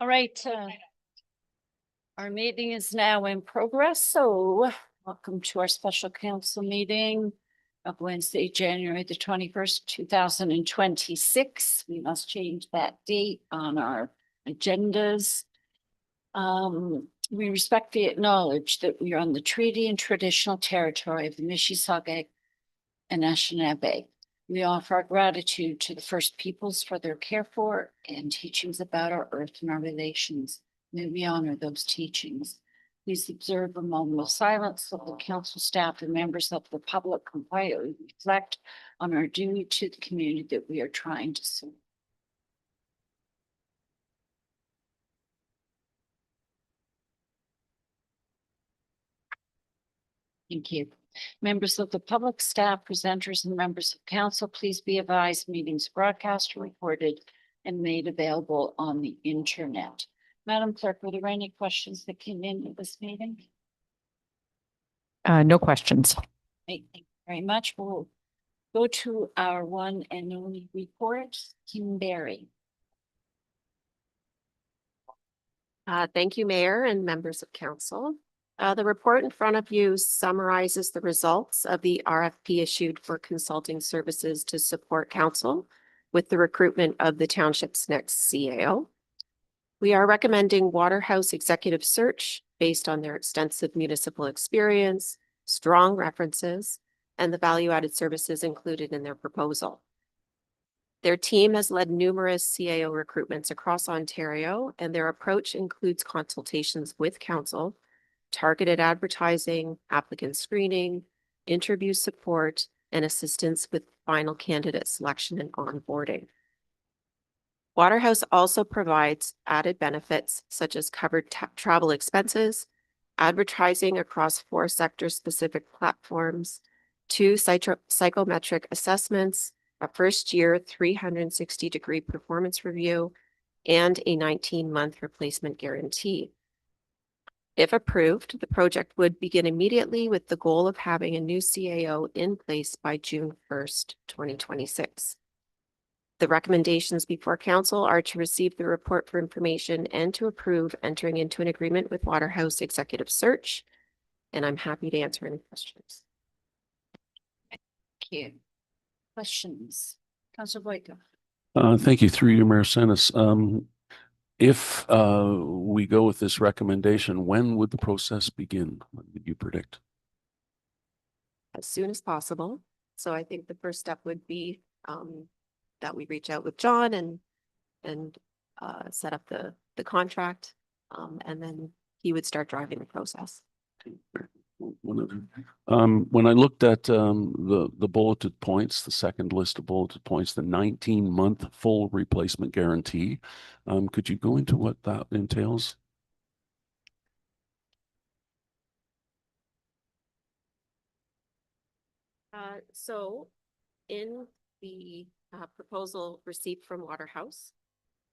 All right. Our meeting is now in progress. So welcome to our special council meeting of Wednesday, January the 21st, 2026. We must change that date on our agendas. We respectfully acknowledge that we are on the treaty and traditional territory of the Mississauga and Anishinaabe. We offer our gratitude to the First Peoples for their care for and teachings about our earth and our relations. May we honor those teachings. Please observe a moment of silence so the council staff and members of the public can quietly reflect on our duty to the community that we are trying to serve. Thank you. Members of the public, staff, presenters, and members of council, please be advised meetings broadcast, recorded, and made available on the internet. Madam Clerk, were there any questions that came in at this meeting? No questions. Thank you very much. We'll go to our one and only report, Kim Berry. Thank you, Mayor and members of council. The report in front of you summarizes the results of the RFP issued for consulting services to support council with the recruitment of the township's next CAO. We are recommending Waterhouse Executive Search based on their extensive municipal experience, strong references, and the value-added services included in their proposal. Their team has led numerous CAO recruitments across Ontario, and their approach includes consultations with council, targeted advertising, applicant screening, interview support, and assistance with final candidate selection and onboarding. Waterhouse also provides added benefits such as covered travel expenses, advertising across 4 sector-specific platforms, 2 psychometric assessments, a first-year 360-degree performance review, and a 19-month replacement guarantee. If approved, the project would begin immediately with the goal of having a new CAO in place by June 1st, 2026. The recommendations before council are to receive the report for information and to approve entering into an agreement with Waterhouse Executive Search. And I'm happy to answer any questions. Thank you. Questions? Councillor Boyko. Thank you. Through you, Mayor Senes. If we go with this recommendation, when would the process begin? What would you predict? As soon as possible. So I think the first step would be that we reach out with John and set up the contract, and then he would start driving the process. When I looked at the bulleted points, the second list of bulleted points, the 19-month full replacement guarantee, could you go into what that entails? So in the proposal received from Waterhouse,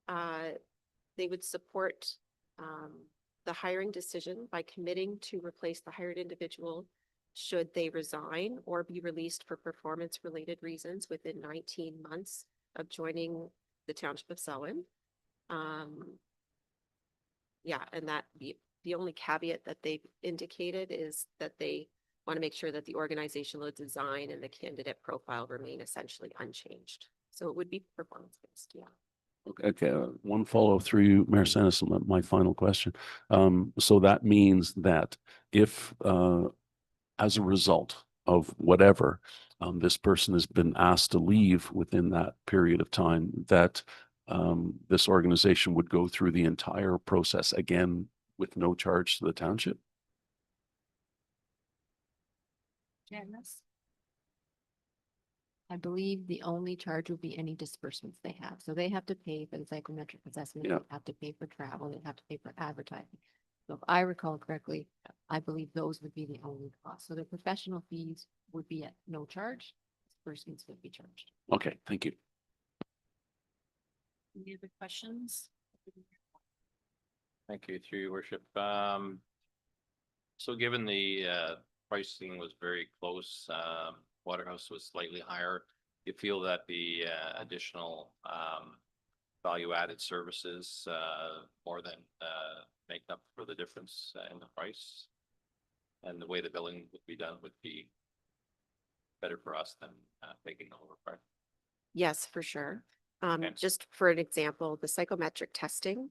they would support the hiring decision by committing to replace the hired individual should they resign or be released for performance-related reasons within 19 months of joining the Township of Selwyn. Yeah, and that the only caveat that they've indicated is that they want to make sure that the organizational design and the candidate profile remain essentially unchanged. So it would be performance-based, yeah. Okay, one follow through you, Mayor Senes, my final question. So that means that if, as a result of whatever, this person has been asked to leave within that period of time, that this organization would go through the entire process again with no charge to the township? Janice? I believe the only charge would be any disbursements they have. So they have to pay for the psychometric assessment, Yeah. they have to pay for travel, they have to pay for advertising. So if I recall correctly, I believe those would be the only costs. So the professional fees would be at no charge, disbursements would be charged. Okay, thank you. Any other questions? Thank you, through your worship. So given the pricing was very close, Waterhouse was slightly higher, you feel that the additional value-added services, more than, make up for the difference in the price. And the way the billing would be done would be better for us than, taking over price. Yes, for sure. Okay. Just for an example, the psychometric testing,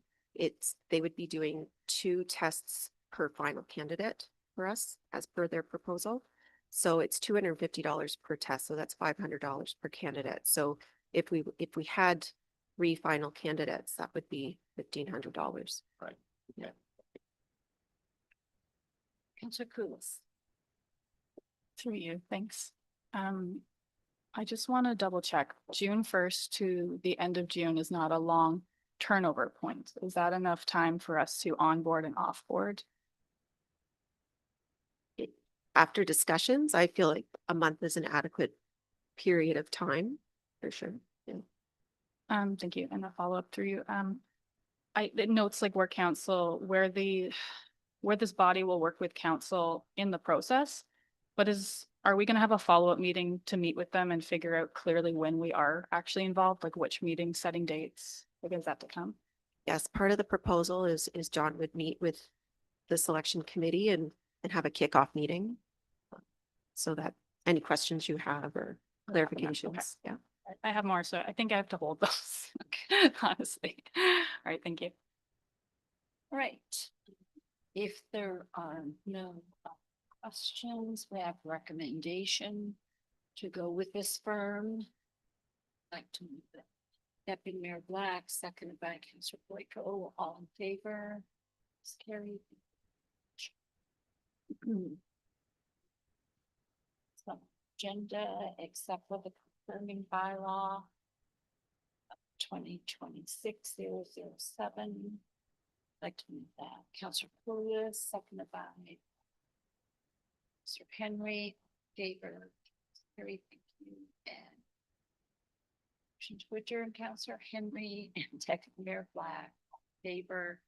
they would be doing 2 tests per final candidate for us as per their proposal. So it's $250 per test, so that's $500 per candidate. So if we had 3 final candidates, that would be $1,500. Right. Counselor Kulis. Through you, thanks. I just want to double check. June 1st to the end of June is not a long turnover point. Is that enough time for us to onboard and offboard? After discussions, I feel like a month is an adequate period of time, for sure. Yeah. Thank you. And a follow-up through you. It notes like where this body will work with council in the process, but are we going to have a follow-up meeting to meet with them and figure out clearly when we are actually involved, like which meeting, setting dates? Like, is that to come? Yes, part of the proposal is John would meet with the selection committee and have a kickoff meeting. So that any questions you have or clarifications, yeah. I have more, so I think I have to hold those, honestly. All right, thank you. All right. If there are no questions, we have recommendation to go with this firm. I'd like to move it. Deputy Mayor Black, seconded by Councillor Boyko, all in favor. It's carried. So, agenda, except for the confirming bylaw. 2026-007. Like to move that. Councillor Pouliot, seconded by Sir Henry, favor, Harry, thank you, and motion to adjourn, Councillor Henry and Deputy Mayor Black, favor.